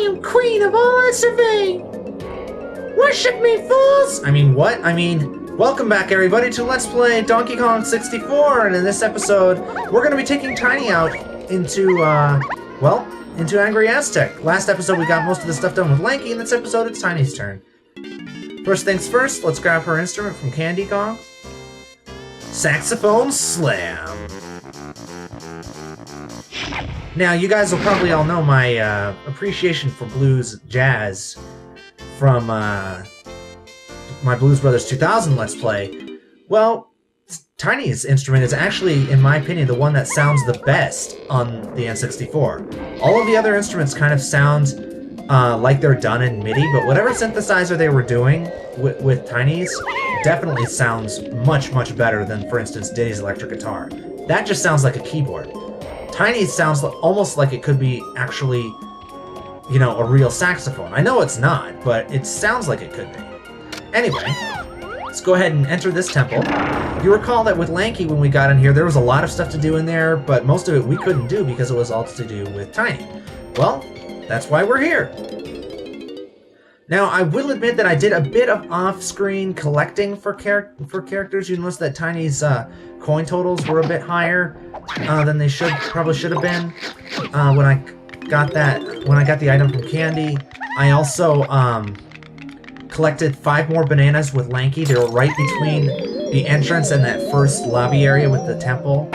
I am queen of all I survey! Worship me, fools! I mean, what? Welcome back, everybody, to Let's Play Donkey Kong 64, and in this episode, we're gonna be taking Tiny out into, into Angry Aztec. Last episode, we got most of the stuff done with Lanky, and this episode, it's Tiny's turn. First things first, let's grab her instrument from Candy Kong. Saxophone Slam. Now, you guys will probably all know my appreciation for blues jazz from my Blues Brothers 2000 Let's Play. Well, Tiny's instrument is actually, in my opinion, the one that sounds the best on the N64. All of the other instruments kind of sound like they're done in MIDI, but whatever synthesizer they were doing with Tiny's definitely sounds much, much better than, for instance, Diddy's electric guitar. That just sounds like a keyboard. Tiny's sounds almost like it could be actually, you know, a real saxophone. I know it's not, but it sounds like it could be. Anyway, let's go ahead and enter this temple. You recall that with Lanky, when we got in here, there was a lot of stuff to do in there, but most of it we couldn't do because it was all to do with Tiny. Well, that's why we're here. Now, I will admit that I did a bit of off-screen collecting for characters. You notice that Tiny's coin totals were a bit higher than they probably should have been when I got the item from Candy. I also collected 5 more bananas with Lanky. They were right between the entrance and that first lobby area with this temple,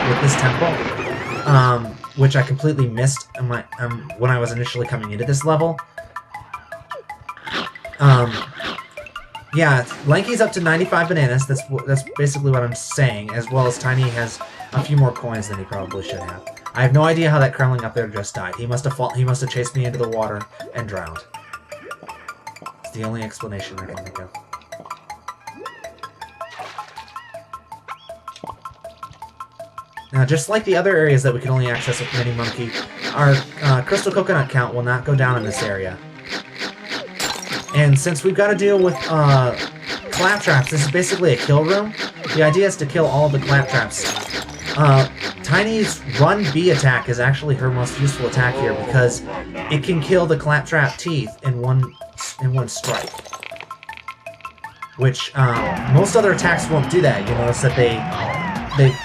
which I completely missed when I was initially coming into this level. Yeah, Lanky's up to 95 bananas. That's basically what I'm saying, as well as Tiny has a few more coins than he probably should have. I have no idea how that Kremling up there just died. He must have chased me into the water and drowned. It's the only explanation I can think of. Now, just like the other areas that we can only access with Mini Monkey, our Crystal Coconut count will not go down in this area. And since we've got to deal with claptraps, this is basically a kill room. The idea is to kill all of the claptraps. Tiny's Run B attack is actually her most useful attack here because it can kill the claptrap teeth in one strike. Which most other attacks won't do that. You notice that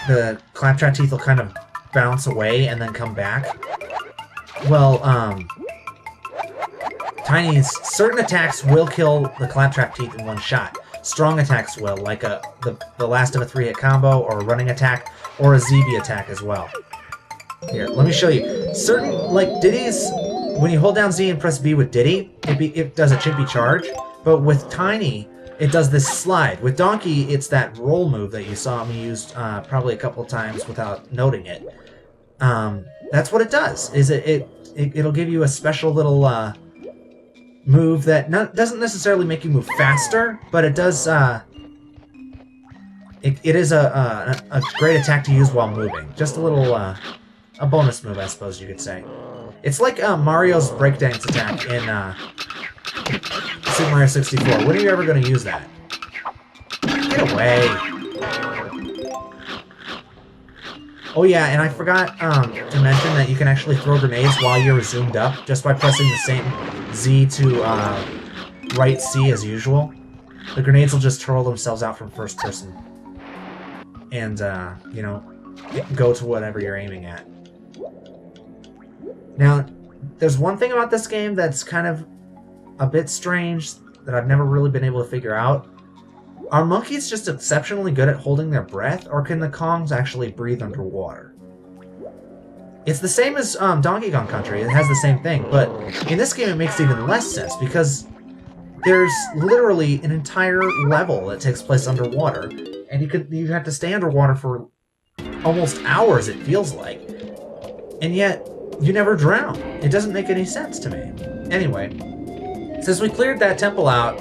the claptrap teeth will kind of bounce away and then come back. Well, Tiny's certain attacks will kill the claptrap teeth in one shot. Strong attacks will, like the last of a 3-hit combo, or a running attack, or a ZB attack as well. Here, let me show you. Certain, like Diddy's, when you hold down Z and press B with Diddy, it does a chimpy charge, but with Tiny, it does this slide. With Donkey, it's that roll move that you saw me use probably a couple of times without noting it. That's what it does. It'll give you a special little move that doesn't necessarily make you move faster, but it does. It is a great attack to use while moving. Just a little a bonus move, I suppose you could say. It's like Mario's breakdance attack in Super Mario 64. When are you ever going to use that? Get away! Oh yeah, and I forgot to mention that you can actually throw grenades while you're zoomed up just by pressing the same Z to right C as usual. The grenades will just hurl themselves out from first person. And, you know, go to whatever you're aiming at. Now, there's one thing about this game that's kind of a bit strange that I've never really been able to figure out. Are monkeys just exceptionally good at holding their breath, or can the Kongs actually breathe underwater? It's the same as Donkey Kong Country. It has the same thing, but in this game it makes even less sense because there's literally an entire level that takes place underwater, and you have to stay underwater for almost hours, it feels like, and yet you never drown. It doesn't make any sense to me. Anyway, since we cleared that temple out,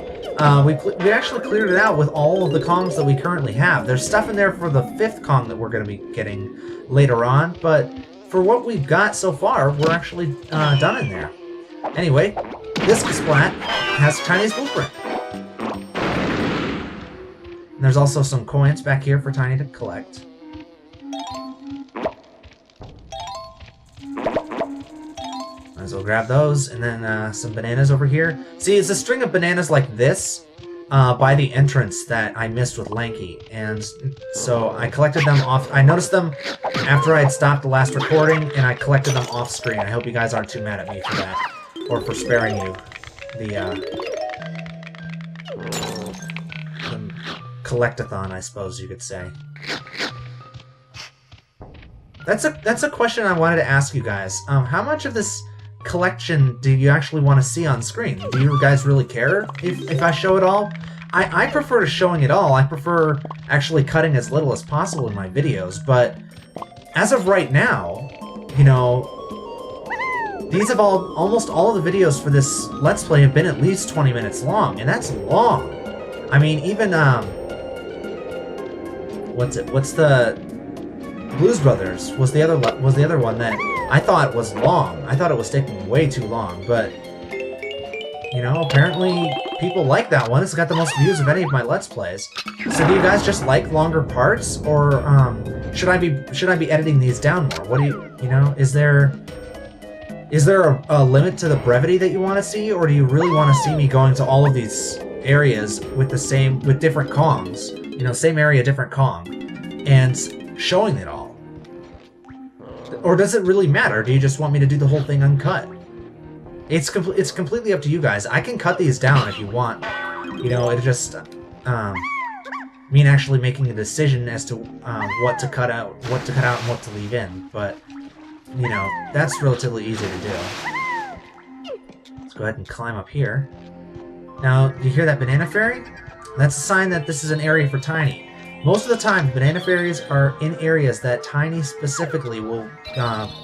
we actually cleared it out with all of the Kongs that we currently have. There's stuff in there for the 5th Kong that we're going to be getting later on, but for what we've got so far, we're actually done in there. Anyway, this splat has Tiny's blueprint. And there's also some coins back here for Tiny to collect. Might as well grab those, and then some bananas over here. See, it's a string of bananas like this by the entrance that I missed with Lanky, and so I collected them off. I noticed them after I had stopped the last recording, and I collected them off screen. I hope you guys aren't too mad at me for that, or for sparing you the collectathon, I suppose you could say. That's a question I wanted to ask you guys. How much of this collection do you actually want to see on screen? Do you guys really care if I show it all? I prefer to showing it all. I prefer actually cutting as little as possible in my videos, but as of right now, you know, these have almost all of the videos for this Let's Play have been at least 20 minutes long, and that's long. I mean, even, what's the Blues Brothers was the other one that I thought was long. I thought it was taking way too long, but you know, apparently people like that one. It's got the most views of any of my Let's Plays. So do you guys just like longer parts, or should I be editing these down more? What do you know? Is there a limit to the brevity that you want to see, or do you really want to see me going to all of these areas with different Kongs? You know, same area, different Kong, and showing it all. Or does it really matter? Do you just want me to do the whole thing uncut? It's completely up to you guys. I can cut these down if you want. You know, it just mean actually making a decision as to what to cut out, and what to leave in. But you know, that's relatively easy to do. Let's go ahead and climb up here. Now, do you hear that banana fairy? That's a sign that this is an area for Tiny. Most of the time, banana fairies are in areas that Tiny specifically will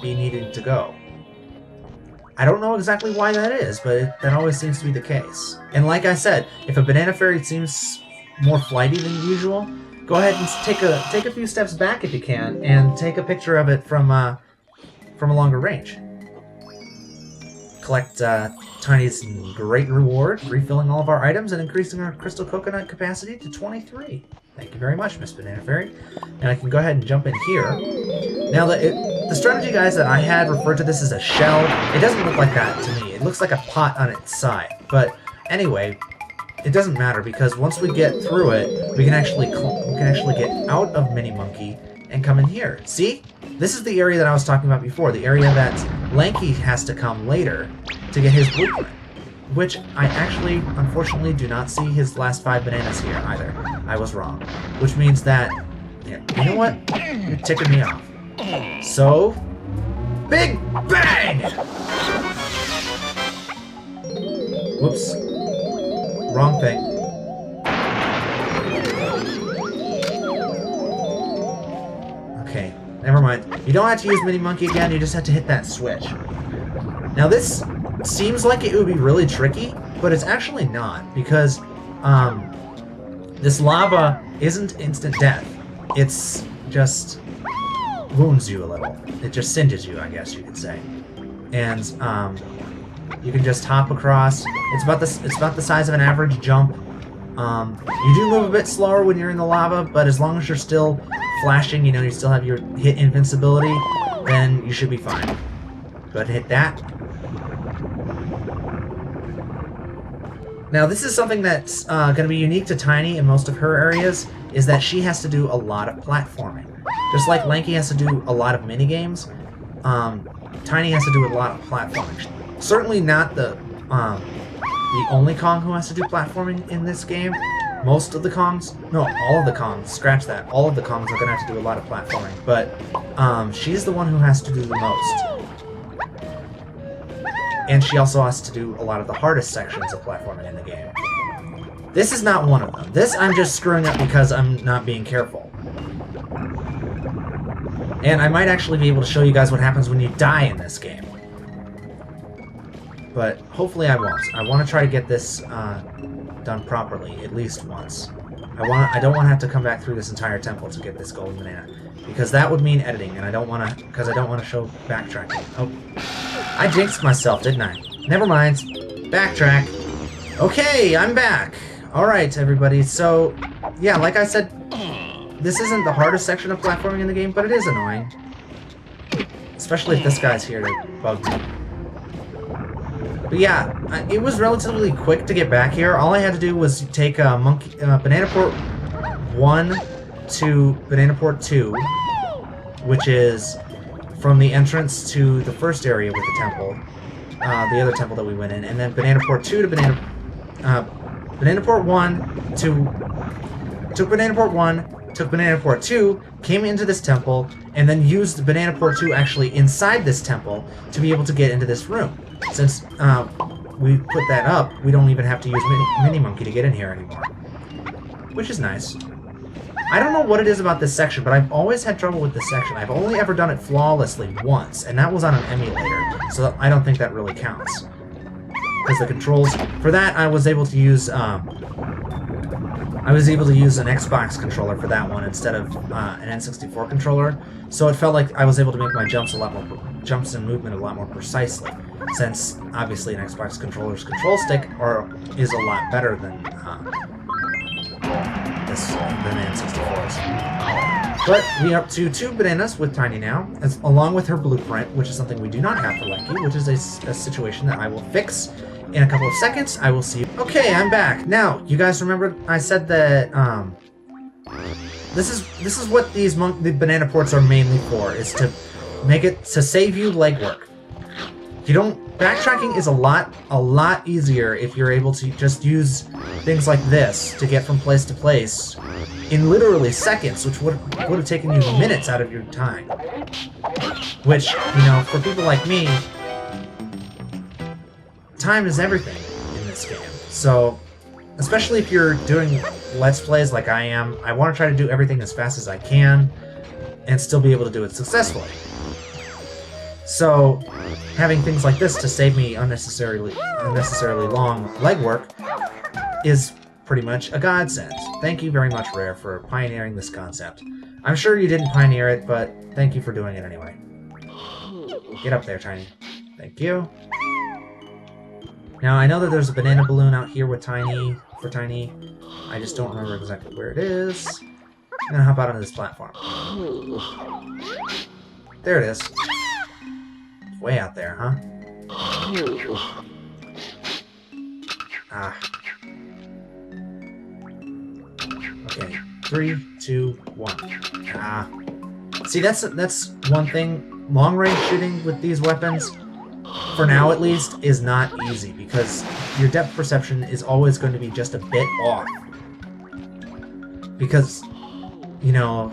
be needing to go. I don't know exactly why that is, but that always seems to be the case. And like I said, if a banana fairy seems more flighty than usual, go ahead and take a few steps back if you can, and take a picture of it from a longer range. Collect Tiny's great reward, refilling all of our items and increasing our crystal coconut capacity to 23. Thank you very much, Miss Banana Fairy. And I can go ahead and jump in here. Now, the strategy, guys, that I had referred to this as a shell. It doesn't look like that to me. It looks like a pot on its side. But anyway, it doesn't matter, because once we get through it, we can actually get out of Mini Monkey and come in here. See? This is the area that I was talking about before, the area that Lanky has to come later to get his blueprint, which I actually, unfortunately, do not see his last 5 bananas here either. I was wrong. Which means that, yeah, you know what? You're ticking me off. So, Big Bang! Whoops. Wrong thing. Okay. Never mind. You don't have to use Mini Monkey again, you just have to hit that switch. Now this seems like it would be really tricky, but it's actually not, because this lava isn't instant death. It's just wounds you a little. It just singes you, I guess you could say. And you can just hop across. It's about the size of an average jump. You do move a bit slower when you're in the lava, but as long as you're still flashing, you know, you still have your hit invincibility, then you should be fine. Go ahead and hit that. Now, this is something that's going to be unique to Tiny in most of her areas, is that she has to do a lot of platforming. Just like Lanky has to do a lot of minigames, Tiny has to do a lot of platforming. Certainly not the only Kong who has to do platforming in this game. Most of the Kongs, no, all of the Kongs, scratch that, all of the Kongs are going to have to do a lot of platforming, but she's the one who has to do the most. And she also has to do a lot of the hardest sections of platforming in the game. This is not one of them. This I'm just screwing up because I'm not being careful. And I might actually be able to show you guys what happens when you die in this game. But hopefully I won't. I want to try to get this done properly, at least once. I don't want to have to come back through this entire temple to get this golden banana, because that would mean editing, and I don't want to, because I don't want to show backtracking. Oh, I jinxed myself, didn't I? Never mind. Backtrack. Okay, I'm back. All right, everybody. So, yeah, like I said, this isn't the hardest section of platforming in the game, but it is annoying, especially if this guy's here to bug me. But yeah, it was relatively quick to get back here. All I had to do was take Banana Port 1 to Banana Port 2, which is from the entrance to the first area with the temple, the other temple that we went in, and then Banana Port 2 to Banana Port 1 took Banana Port 1, took Banana Port 2, came into this temple, and then used Banana Port 2 actually inside this temple to be able to get into this room. Since we put that up, we don't even have to use Mini Monkey to get in here anymore, which is nice. I don't know what it is about this section, but I've always had trouble with this section. I've only ever done it flawlessly once, and that was on an emulator, so I don't think that really counts. Because the controls for that, I was able to use an Xbox controller for that one instead of an N64 controller, so it felt like I was able to make my jumps and movement a lot more precisely. Since obviously an Xbox controller's control stick is a lot better than N64's. But we are up to 2 bananas with Tiny now, along with her blueprint, which is something we do not have for Lanky, which is a situation that I will fix in a couple of seconds. I will see you. Okay, I'm back. Now, you guys remember I said that this is what the banana ports are mainly for, is to save you legwork. Backtracking is a lot easier if you're able to just use things like this to get from place to place in literally seconds, which would have taken you minutes out of your time. Which, you know, for people like me, time is everything in this game. So, especially if you're doing Let's Plays like I am, I want to try to do everything as fast as I can and still be able to do it successfully. So, having things like this to save me unnecessarily long legwork is pretty much a godsend. Thank you very much, Rare, for pioneering this concept. I'm sure you didn't pioneer it, but thank you for doing it anyway. Get up there, Tiny. Thank you. Now, I know that there's a banana balloon out here with Tiny. I just don't remember exactly where it is. I'm gonna hop out onto this platform. There it is. Way out there, huh? Ah. Okay. 3, 2, 1. Ah. See, that's one thing. Long-range shooting with these weapons, for now at least, is not easy because your depth perception is always going to be just a bit off. Because, you know,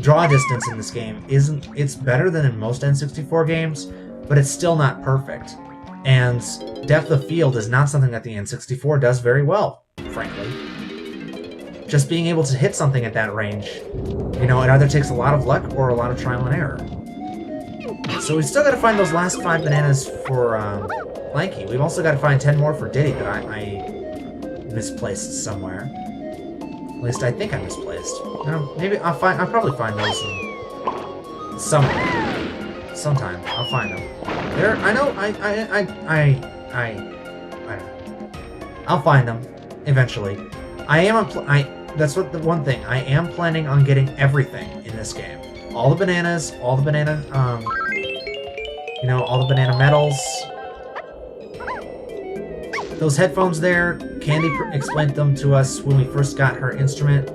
draw distance in this game it's better than in most N64 games, but it's still not perfect. And depth of field is not something that the N64 does very well, frankly. Just being able to hit something at that range, you know, it either takes a lot of luck or a lot of trial and error. So we've still got to find those last 5 bananas for Lanky. We've also got to find 10 more for Diddy that I misplaced somewhere. At least I think I misplaced. No, maybe I'll probably find those somewhere. Sometime. I'll find them. There, I know, I'll find them eventually. That's what the one thing. I am planning on getting everything in this game. All the bananas, all the banana, you know, all the banana medals. Those headphones there, Candy explained them to us when we first got her instrument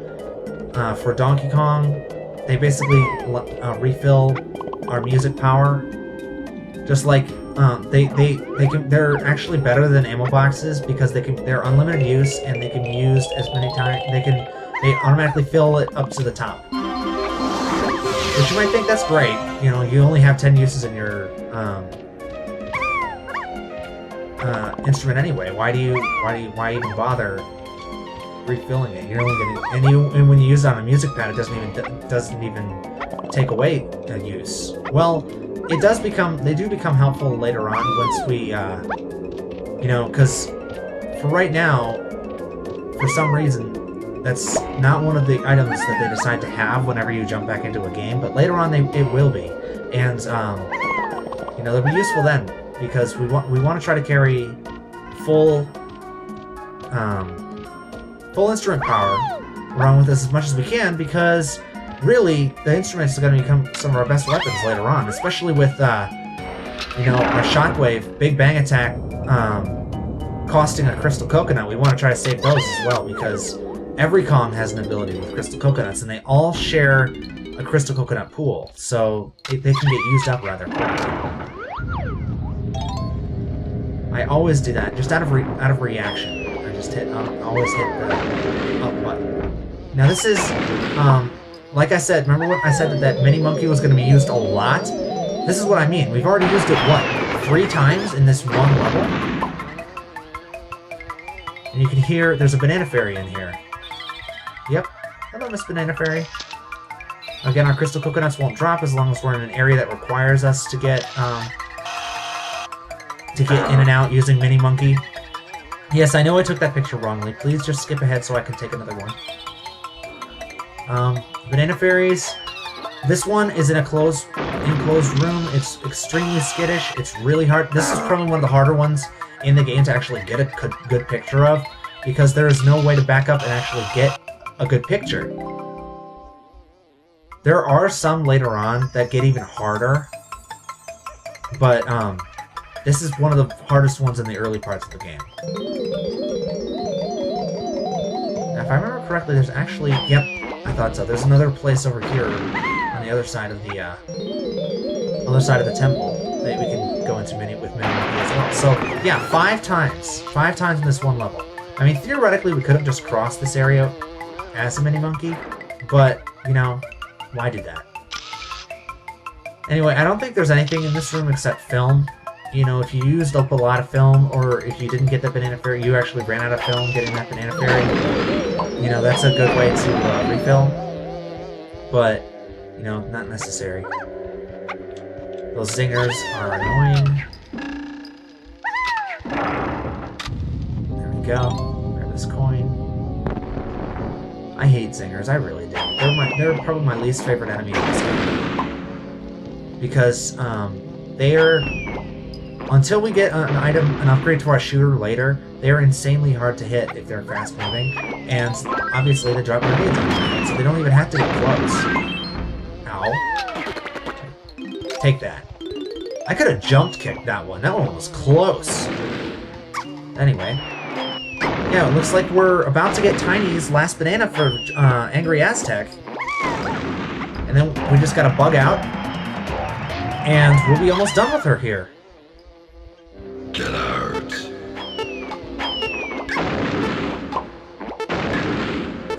for Donkey Kong. They basically refill our music power. Just like they're actually better than ammo boxes because they're unlimited use and they can be used as many times. They automatically fill it up to the top. Which you might think that's great. You know, you only have 10 uses in your instrument anyway. Why even bother refilling it? You're only getting, and when you use it on a music pad, it doesn't even take away a use. Well, they do become helpful later on once we, you know, because for right now, for some reason, that's not one of the items that they decide to have whenever you jump back into a game, but later on it will be, and you know, they'll be useful then because we want to try to carry full instrument power around with us as much as we can because really the instruments are going to become some of our best weapons later on, especially with you know, our Shockwave, Big Bang Attack, costing a Crystal Coconut, we want to try to save those as well, because every Kong has an ability with Crystal Coconuts, and they all share a Crystal Coconut pool, so they can get used up rather quickly. I always do that, just out of reaction. I just always hit the up button. Now this is, like I said, remember what I said that Mini Monkey was going to be used a lot? This is what I mean. We've already used it, what, 3 times in this one level? And you can hear there's a Banana Fairy in here. Yep. Hello, Miss Banana Fairy. Again, our Crystal Coconuts won't drop as long as we're in an area that requires us to get in and out using Mini Monkey. Yes, I know I took that picture wrongly. Please just skip ahead so I can take another one. Banana Fairies. This one is in a enclosed room. It's extremely skittish. It's really hard. This is probably one of the harder ones in the game to actually get a good picture of, because there is no way to back up and actually get a good picture. There are some later on that get even harder, but this is one of the hardest ones in the early parts of the game. Now, if I remember correctly, there's actually, yep, I thought so. There's another place over here on the other side of the temple that we can go into with Mini Monkey as well. So yeah, 5 times in this one level. I mean, theoretically, we could have just crossed this area as a Mini Monkey, but you know, why do that? Anyway, I don't think there's anything in this room except film. You know, if you used up a lot of film, or if you didn't get that Banana Fairy, you actually ran out of film getting that Banana Fairy. You know, that's a good way to refill. But, you know, not necessary. Those zingers are annoying. There we go. Grab this coin. I hate zingers, I really do. They're probably my least favorite enemy in this game. Because, they're... Until we get an upgrade to our shooter later, they're insanely hard to hit if they're fast moving. And, obviously, they drop grenades on them, so they don't even have to get close. Ow. Take that. I could have jump kicked that one. That one was close. Anyway. Yeah, it looks like we're about to get Tiny's last banana for Angry Aztec. And then we just gotta bug out. And we'll be almost done with her here. Get out.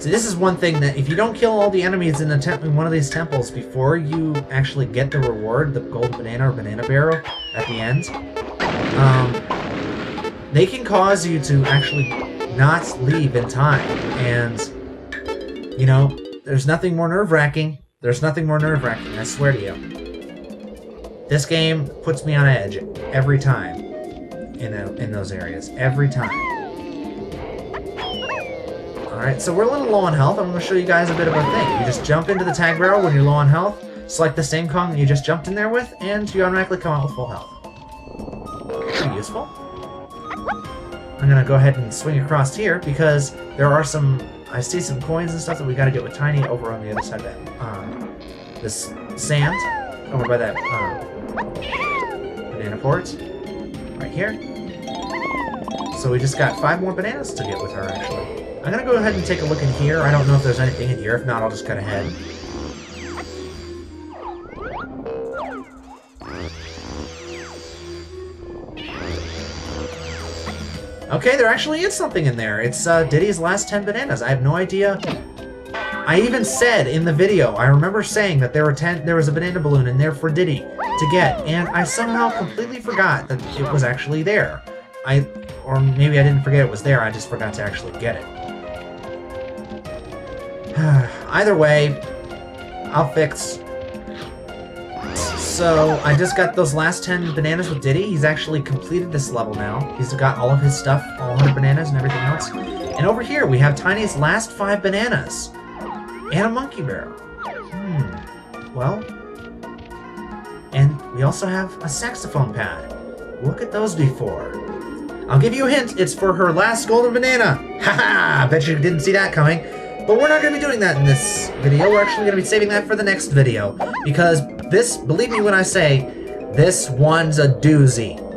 So this is one thing that if you don't kill all the enemies in one of these temples before you actually get the reward, the gold banana or banana barrel at the end, they can cause you to actually not leave in time. And, you know, there's nothing more nerve-wracking. There's nothing more nerve-wracking, I swear to you. This game puts me on edge every time in those areas. Every time. Alright, so we're a little low on health. I'm going to show you guys a bit of a thing. You just jump into the tag barrel when you're low on health, select the same Kong that you just jumped in there with, and you automatically come out with full health. Pretty useful. I'm going to go ahead and swing across here because there are I see some coins and stuff that we got to get with Tiny over on the other side of that, this sand, over by that, banana port, right here. So we just got 5 more bananas to get with her, actually. I'm going to go ahead and take a look in here. I don't know if there's anything in here. If not, I'll just cut ahead. Okay, there actually is something in there. It's Diddy's last 10 bananas. I have no idea. I even said in the video, I remember saying that there was a banana balloon in there for Diddy to get, and I somehow completely forgot that it was actually there. Or maybe I didn't forget it was there, I just forgot to actually get it. Either way, I'll fix. So, I just got those last 10 bananas with Diddy. He's actually completed this level now. He's got all of his stuff, all 100 bananas and everything else. And over here, we have Tiny's last 5 bananas. And a monkey barrel. Well. And we also have a saxophone pad. Look at those before. I'll give you a hint. It's for her last golden banana. Haha! Bet you didn't see that coming. But we're not going to be doing that in this video. We're actually going to be saving that for the next video. Because this, believe me when I say, This one's a doozy.